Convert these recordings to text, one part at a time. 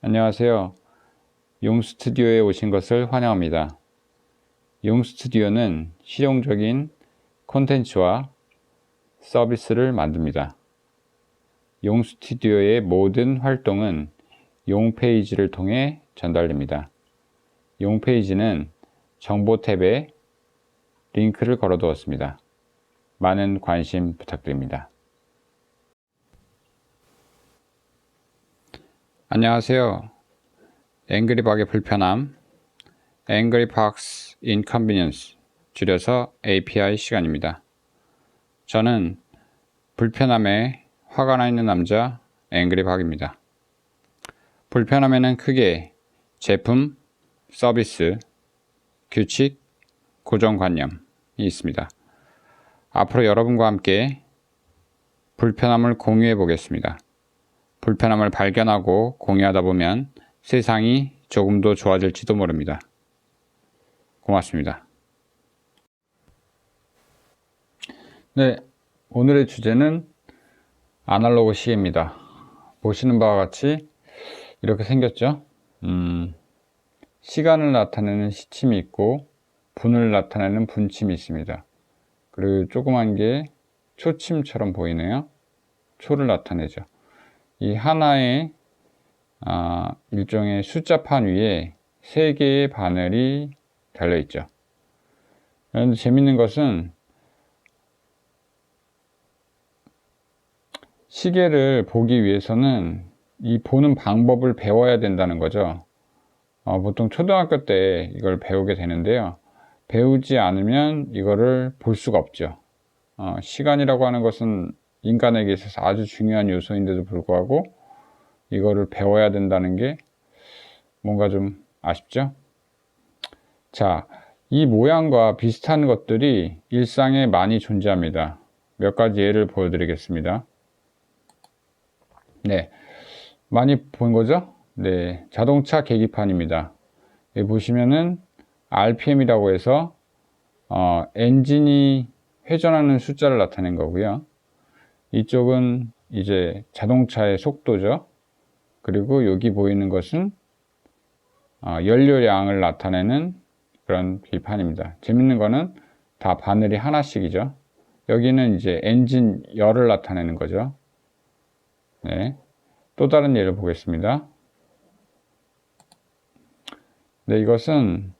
안녕하세요. 용스튜디오에 오신 것을 환영합니다. 용스튜디오는 실용적인 콘텐츠와 서비스를 만듭니다. 용스튜디오의 모든 활동은 용페이지를 통해 전달됩니다. 용페이지는 정보 탭에 링크를 걸어 두었습니다. 많은 관심 부탁드립니다. 안녕하세요. 앵그리박의 불편함, 앵그리박스 인컨비니언스, 줄여서 API 시간입니다. 저는 불편함에 화가 나 있는 남자 앵그리박입니다. 불편함에는 크게 제품, 서비스, 규칙, 고정관념이 있습니다. 앞으로 여러분과 함께 불편함을 공유해 보겠습니다. 불편함을 발견하고 공유하다 보면 세상이 조금 더 좋아질지도 모릅니다. 고맙습니다. 네, 오늘의 주제는 아날로그 시계입니다. 보시는 바와 같이 이렇게 생겼죠. 시간을 나타내는 시침이 있고 분을 나타내는 분침이 있습니다. 그리고 조그만 게 초침처럼 보이네요. 초를 나타내죠. 이 하나의 일종의 숫자판 위에 3개의 바늘이 달려있죠. 그런데 재밌는 것은 시계를 보기 위해서는 이 보는 방법을 배워야 된다는 거죠. 보통 초등학교 때 이걸 배우게 되는데요. 배우지 않으면 이거를 볼 수가 없죠. 시간이라고 하는 것은 인간에게 있어서 아주 중요한 요소인데도 불구하고 이거를 배워야 된다는 게 뭔가 좀 아쉽죠? 자, 이 모양과 비슷한 것들이 일상에 많이 존재합니다. 몇 가지 예를 보여드리겠습니다. 네, 많이 본 거죠? 네, 자동차 계기판입니다. 여기 보시면은 RPM이라고 해서 엔진이 회전하는 숫자를 나타낸 거고요. 이쪽은 이제 자동차의 속도죠. 그리고 여기 보이는 것은 연료량을 나타내는 그런 계기판입니다. 재밌는 거는 다 바늘이 하나씩이죠. 여기는 이제 엔진 열을 나타내는 거죠. 네, 또 다른 예를 보겠습니다. 네, 이것은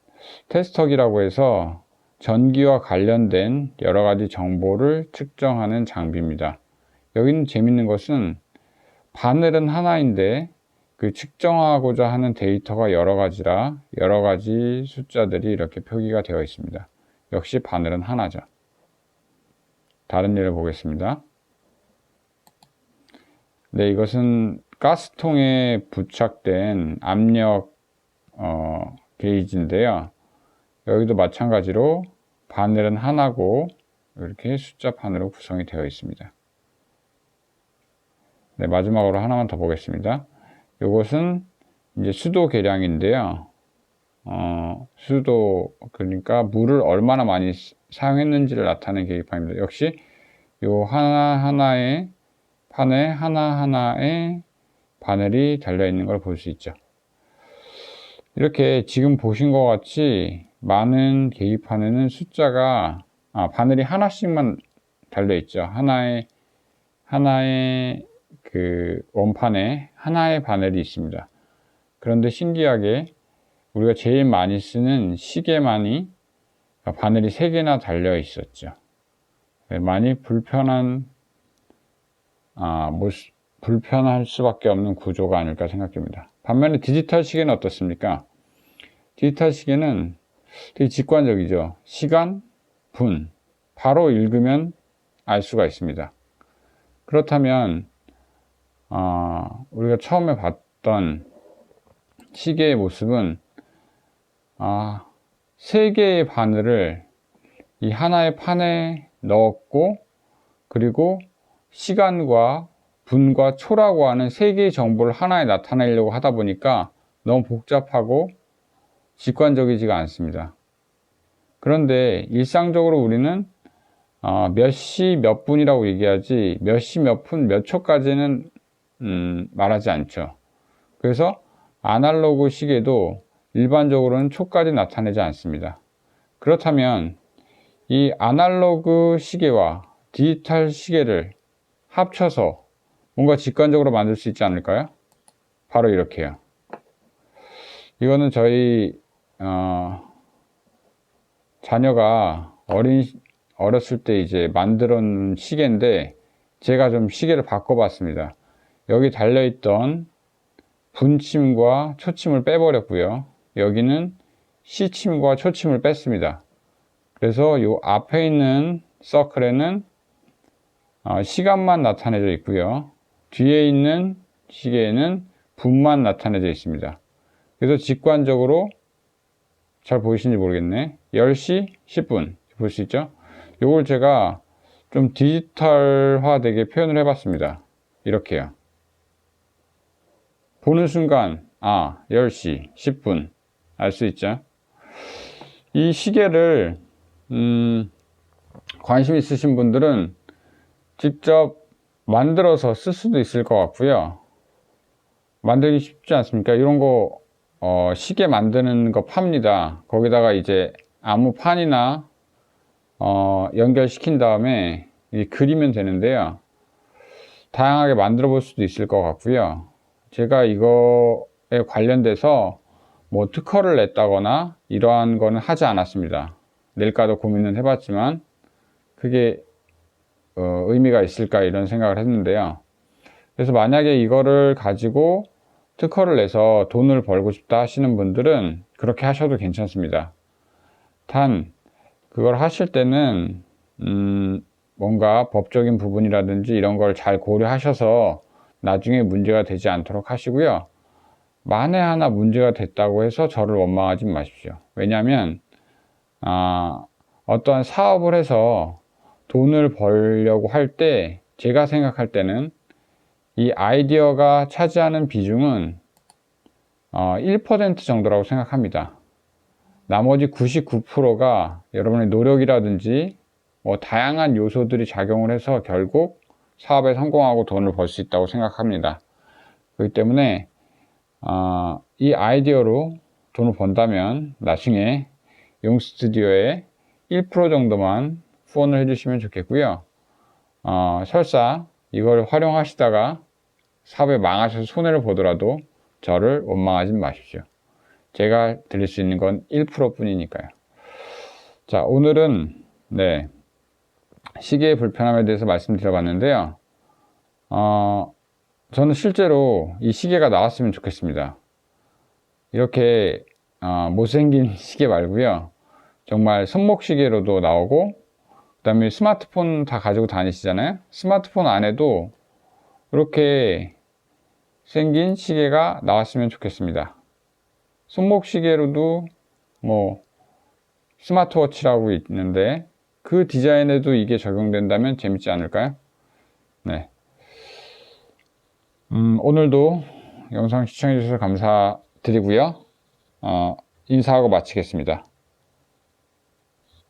테스터기라고 해서 전기와 관련된 여러 가지 정보를 측정하는 장비입니다. 여기는 재밌는 것은 바늘은 하나인데 그 측정하고자 하는 데이터가 여러 가지라 여러 가지 숫자들이 이렇게 표기가 되어 있습니다. 역시 바늘은 하나죠. 다른 예를 보겠습니다. 네, 이것은 가스통에 부착된 압력 게이지인데요. 여기도 마찬가지로 바늘은 하나고 이렇게 숫자판으로 구성이 되어 있습니다. 네, 마지막으로 하나만 더 보겠습니다. 이것은 이제 수도 계량인데요. 수도, 그러니까 물을 얼마나 많이 사용했는지를 나타내는 계기판입니다. 역시 요 하나하나의 판에 하나하나의 바늘이 달려있는 걸 볼 수 있죠. 이렇게 지금 보신 것 같이 많은 계기판에는 숫자가, 바늘이 하나씩만 달려있죠. 하나의 그 원판에 하나의 바늘이 있습니다. 그런데 신기하게 우리가 제일 많이 쓰는 시계만이 바늘이 3개나 달려 있었죠. 많이 불편할 수밖에 없는 구조가 아닐까 생각됩니다. 반면에 디지털 시계는 어떻습니까? 디지털 시계는 되게 직관적이죠. 시간, 분, 바로 읽으면 알 수가 있습니다. 그렇다면 우리가 처음에 봤던 시계의 모습은 3개의 바늘을 이 하나의 판에 넣었고, 그리고 시간과 분과 초라고 하는 3개의 정보를 하나에 나타내려고 하다 보니까 너무 복잡하고 직관적이지가 않습니다. 그런데 일상적으로 우리는 몇 시 몇 분이라고 얘기하지 몇 시 몇 분 몇 초까지는 말하지 않죠. 그래서 아날로그 시계도 일반적으로는 초까지 나타내지 않습니다. 그렇다면 이 아날로그 시계와 디지털 시계를 합쳐서 뭔가 직관적으로 만들 수 있지 않을까요? 바로 이렇게요. 이거는 저희 자녀가 어렸을 때 이제 만들어 놓은 시계인데 제가 좀 시계를 바꿔봤습니다. 여기 달려있던 분침과 초침을 빼버렸고요. 여기는 시침과 초침을 뺐습니다. 그래서 이 앞에 있는 서클에는 시간만 나타내져 있고요. 뒤에 있는 시계에는 분만 나타내져 있습니다. 그래서 직관적으로 잘 보이시는지 모르겠네. 10시 10분 볼 수 있죠? 요걸 제가 좀 디지털화 되게 표현을 해봤습니다. 이렇게요. 보는 순간 10시 10분 알 수 있죠? 이 시계를 관심 있으신 분들은 직접 만들어서 쓸 수도 있을 것 같고요. 만들기 쉽지 않습니까? 이런 거 시계 만드는 거 팝니다. 거기다가 이제 아무 판이나 연결시킨 다음에 그리면 되는데요. 다양하게 만들어 볼 수도 있을 것 같고요. 제가 이거에 관련돼서 뭐 특허를 냈다거나 이러한 거는 하지 않았습니다. 낼까도 고민은 해봤지만 그게 의미가 있을까 이런 생각을 했는데요. 그래서 만약에 이거를 가지고 특허를 내서 돈을 벌고 싶다 하시는 분들은 그렇게 하셔도 괜찮습니다. 단 그걸 하실 때는 뭔가 법적인 부분이라든지 이런 걸 잘 고려하셔서 나중에 문제가 되지 않도록 하시고요. 만에 하나 문제가 됐다고 해서 저를 원망하지 마십시오. 왜냐하면 어떠한 사업을 해서 돈을 벌려고 할 때 제가 생각할 때는 이 아이디어가 차지하는 비중은 1% 정도라고 생각합니다. 나머지 99%가 여러분의 노력이라든지 뭐 다양한 요소들이 작용을 해서 결국 사업에 성공하고 돈을 벌 수 있다고 생각합니다. 그렇기 때문에 이 아이디어로 돈을 번다면 나중에 용스튜디오에 1% 정도만 후원을 해주시면 좋겠고요. 설사 이걸 활용하시다가 사업에 망하셔서 손해를 보더라도 저를 원망하지 마십시오. 제가 드릴 수 있는 건 1% 뿐이니까요. 자, 오늘은 시계의 불편함에 대해서 말씀드려봤는데요. 저는 실제로 이 시계가 나왔으면 좋겠습니다. 이렇게 못생긴 시계 말고요. 정말 손목시계로도 나오고 그 다음에 스마트폰 다 가지고 다니시잖아요. 스마트폰 안에도 이렇게 생긴 시계가 나왔으면 좋겠습니다. 손목시계로도 뭐 스마트워치라고 있는데 그 디자인에도 이게 적용된다면 재밌지 않을까요? 네. 오늘도 영상 시청해 주셔서 감사드리고요. 인사하고 마치겠습니다.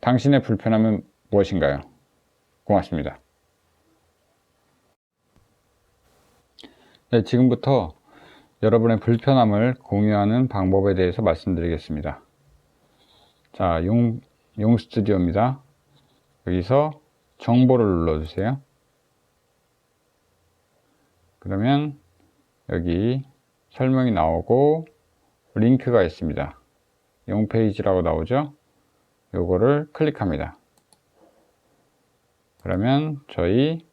당신의 불편함은 무엇인가요? 고맙습니다. 네, 지금부터 여러분의 불편함을 공유하는 방법에 대해서 말씀드리겠습니다. 자, 용스튜디오입니다. 여기서 정보를 눌러주세요. 그러면 여기 설명이 나오고 링크가 있습니다. 용페이지라고 나오죠? 요거를 클릭합니다. 그러면 저희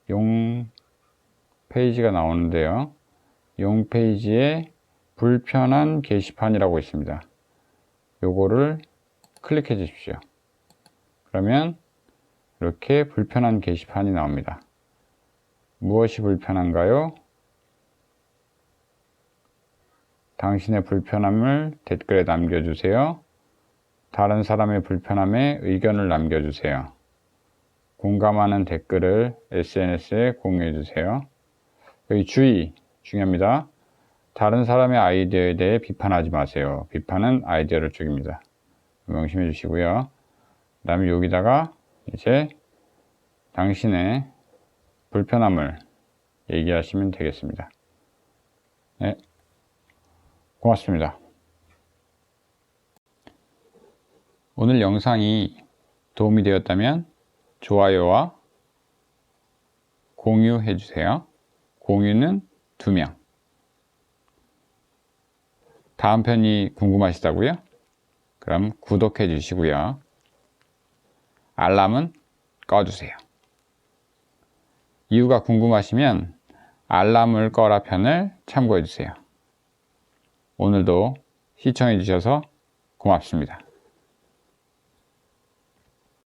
용 페이지가 나오는데요. 용 페이지에 불편한 게시판이라고 있습니다. 요거를 클릭해 주십시오. 그러면 이렇게 불편한 게시판이 나옵니다. 무엇이 불편한가요? 당신의 불편함을 댓글에 남겨주세요. 다른 사람의 불편함에 의견을 남겨주세요. 공감하는 댓글을 SNS에 공유해주세요. 여기 주의, 중요합니다. 다른 사람의 아이디어에 대해 비판하지 마세요. 비판은 아이디어를 죽입니다. 명심해 주시고요. 그 다음에 여기다가 이제 당신의 불편함을 얘기하시면 되겠습니다. 네, 고맙습니다. 오늘 영상이 도움이 되었다면 좋아요와 공유해 주세요. 공유는 2명. 다음 편이 궁금하시다고요? 그럼 구독해 주시고요. 알람은 꺼주세요. 이유가 궁금하시면 알람을 꺼라 편을 참고해 주세요. 오늘도 시청해 주셔서 고맙습니다.